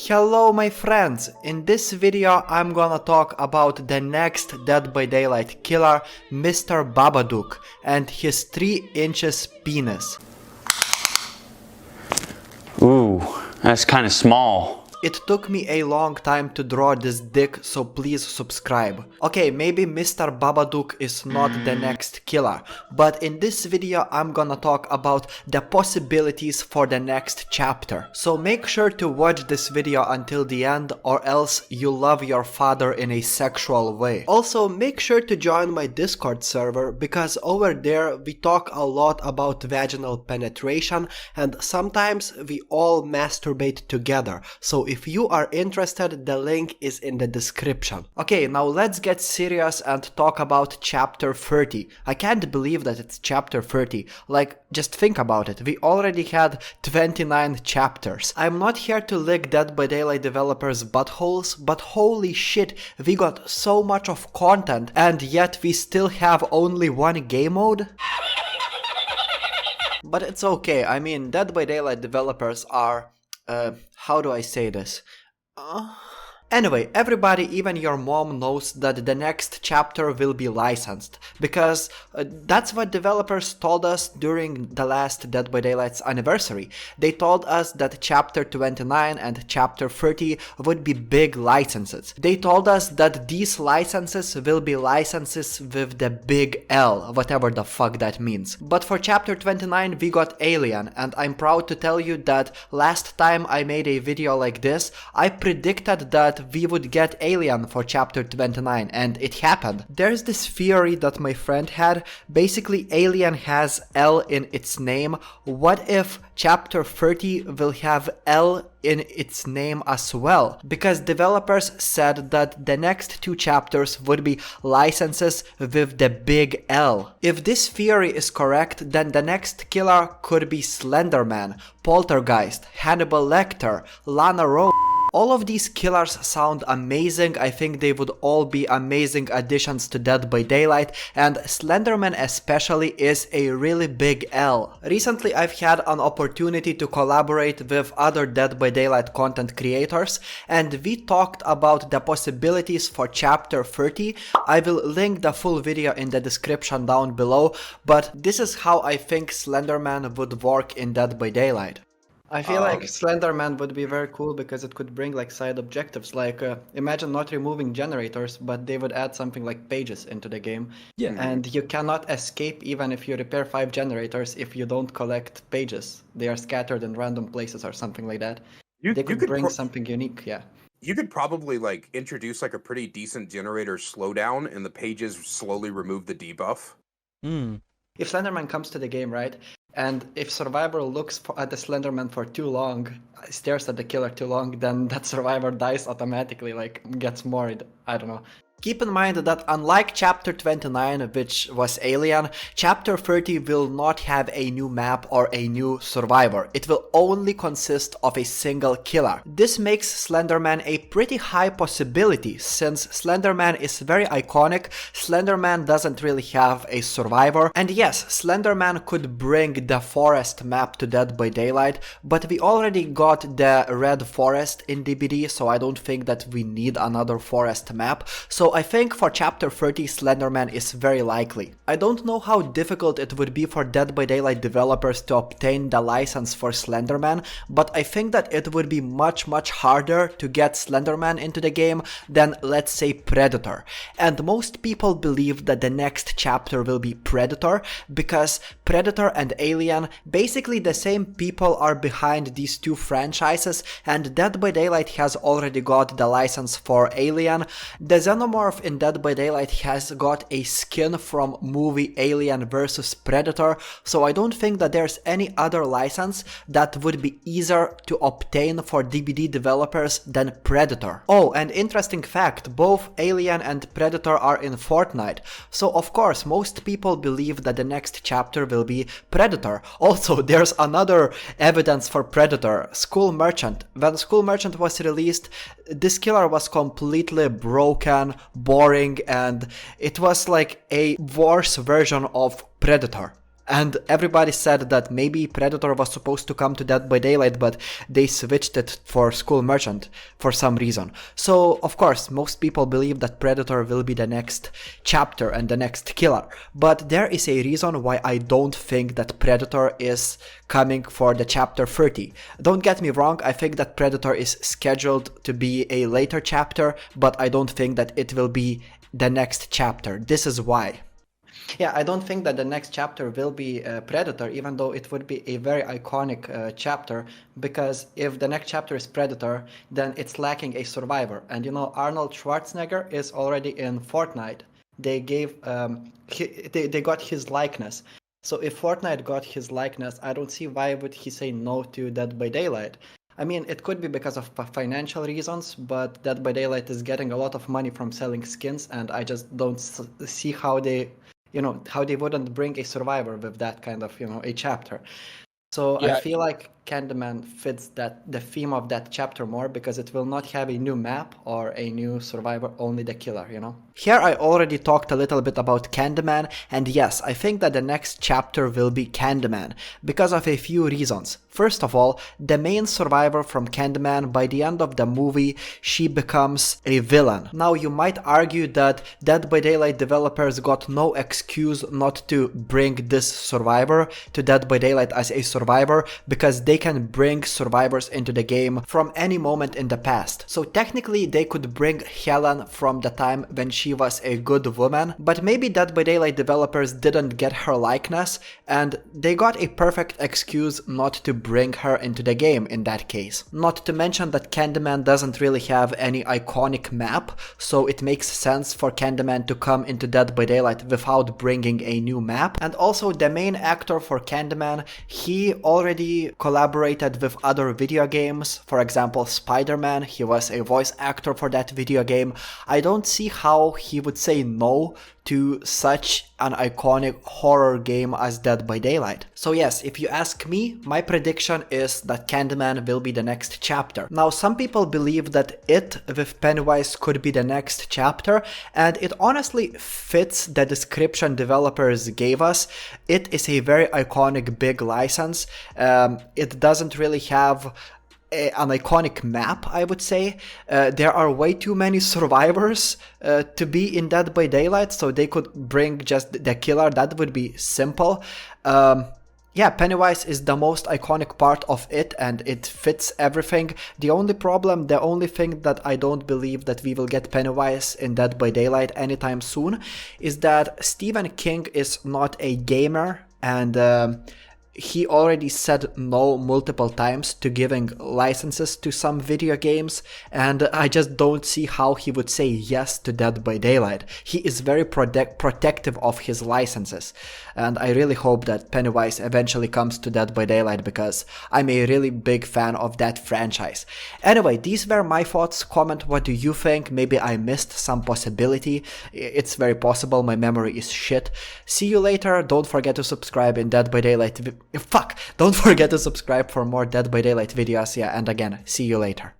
Hello my friends, in this video I'm gonna talk about the next Dead by Daylight killer, Mr. Babadook, and his 3 inches penis. Ooh, that's kinda small. It took me a long time to draw this dick, so please subscribe. Okay, maybe Mr. Babadook is not the next killer, but in this video I'm gonna talk about the possibilities for the next chapter. So make sure to watch this video until the end, or else you love your father in a sexual way. Also, make sure to join my Discord server, because over there we talk a lot about vaginal penetration, and sometimes we all masturbate together. So if you are interested, the link is in the description. Okay, now let's get serious and talk about chapter 30. I can't believe that it's chapter 30. Like, just think about it. We already had 29 chapters. I'm not here to lick Dead by Daylight developers' buttholes, but holy shit, we got so much of content and yet we still have only one game mode? But it's okay. I mean, Dead by Daylight developers are... how do I say this? Anyway, everybody, even your mom, knows that the next chapter will be licensed, because that's what developers told us during the last Dead by Daylight's anniversary. They told us that chapter 29 and chapter 30 would be big licenses. They told us that these licenses will be licenses with the big L, whatever the fuck that means. But for chapter 29 we got Alien, and I'm proud to tell you that last time I made a video like this, I predicted that we would get Alien for chapter 29, and it happened. There's this theory that my friend had. Basically, Alien has L in its name. What if chapter 30 will have L in its name as well? Because developers said that the next 2 chapters would be licenses with the big L. If this theory is correct, then the next killer could be Slender Man, Poltergeist, Hannibal Lecter, Lana Rhoades. All of these killers sound amazing. I think they would all be amazing additions to Dead by Daylight, and Slenderman especially is a really big L. Recently I've had an opportunity to collaborate with other Dead by Daylight content creators, and we talked about the possibilities for chapter 30. I will link the full video in the description down below, but this is how I think Slenderman would work in Dead by Daylight. I feel like Slenderman would be very cool because it could bring like side objectives, like imagine not removing generators, but they would add something like pages into the game. Yeah. And you cannot escape even if you repair 5 generators if you don't collect pages. They are scattered in random places or something like that. They could bring something unique, yeah. You could probably like introduce like a pretty decent generator slowdown and the pages slowly remove the debuff. If Slenderman comes to the game, right? And if survivor looks at the Slenderman for too long, stares at the killer too long, then that survivor dies automatically, like gets more, I don't know. Keep in mind that unlike chapter 29, which was Alien, chapter 30 will not have a new map or a new survivor. It will only consist of a single killer. This makes Slenderman a pretty high possibility, since Slenderman is very iconic. Slenderman doesn't really have a survivor, and yes, Slenderman could bring the forest map to Dead by Daylight, but we already got the red forest in DBD, so I don't think that we need another forest map. So I think for chapter 30 Slenderman is very likely. I don't know how difficult it would be for Dead by Daylight developers to obtain the license for Slenderman, but I think that it would be much harder to get Slenderman into the game than, let's say, Predator. And most people believe that the next chapter will be Predator, because Predator and Alien, basically the same people are behind these 2 franchises, and Dead by Daylight has already got the license for Alien. The Xenomorph in Dead by Daylight has got a skin from movie Alien vs Predator, so I don't think that there's any other license that would be easier to obtain for DBD developers than Predator. Oh, and interesting fact, both Alien and Predator are in Fortnite, so of course most people believe that the next chapter will be Predator. Also, there's another evidence for Predator, School Merchant. When School Merchant was released, this killer was completely broken, boring, and it was like a worse version of Predator. And everybody said that maybe Predator was supposed to come to Dead by Daylight, but they switched it for School Merchant for some reason. So, of course, most people believe that Predator will be the next chapter and the next killer. But there is a reason why I don't think that Predator is coming for the chapter 30. Don't get me wrong, I think that Predator is scheduled to be a later chapter, but I don't think that it will be the next chapter. This is why. Yeah, I don't think that the next chapter will be Predator, even though it would be a very iconic chapter, because if the next chapter is Predator, then it's lacking a survivor. And you know, Arnold Schwarzenegger is already in Fortnite. They got his likeness. So if Fortnite got his likeness, I don't see why would he say no to Dead by Daylight. I mean, it could be because of financial reasons, but Dead by Daylight is getting a lot of money from selling skins, and I just don't see how they wouldn't bring a survivor with that kind of, a chapter. So yeah. I feel like Candyman fits the theme of that chapter more, because it will not have a new map or a new survivor, only the killer, Here I already talked a little bit about Candyman, and yes, I think that the next chapter will be Candyman, because of a few reasons. First of all, the main survivor from Candyman, by the end of the movie, she becomes a villain. Now you might argue that Dead by Daylight developers got no excuse not to bring this survivor to Dead by Daylight as a survivor, because they can bring survivors into the game from any moment in the past. So technically they could bring Helen from the time when she was a good woman, but maybe Dead by Daylight developers didn't get her likeness, and they got a perfect excuse not to bring her into the game in that case. Not to mention that Candyman doesn't really have any iconic map, so it makes sense for Candyman to come into Dead by Daylight without bringing a new map. And also the main actor for Candyman, he already collaborated with other video games. For example, Spider-Man, he was a voice actor for that video game. I don't see how he would say no to such an iconic horror game as Dead by Daylight. So yes, if you ask me, my prediction is that Candyman will be the next chapter. Now some people believe that It with Pennywise could be the next chapter, and it honestly fits the description developers gave us. It is a very iconic big license. It doesn't really have an iconic map, I would say. There are way too many survivors to be in Dead by Daylight, so they could bring just the killer. That would be simple. Yeah, Pennywise is the most iconic part of it, and it fits everything. The only thing that I don't believe that we will get Pennywise in Dead by Daylight anytime soon is that Stephen King is not a gamer, and he already said no multiple times to giving licenses to some video games, and I just don't see how he would say yes to Dead by Daylight. He is very protective of his licenses, and I really hope that Pennywise eventually comes to Dead by Daylight, because I'm a really big fan of that franchise. Anyway, these were my thoughts. Comment what do you think. Maybe I missed some possibility. It's very possible, my memory is shit. See you later. Don't forget to subscribe in Dead by Daylight. Don't forget to subscribe for more Dead by Daylight videos. Yeah, and again, see you later.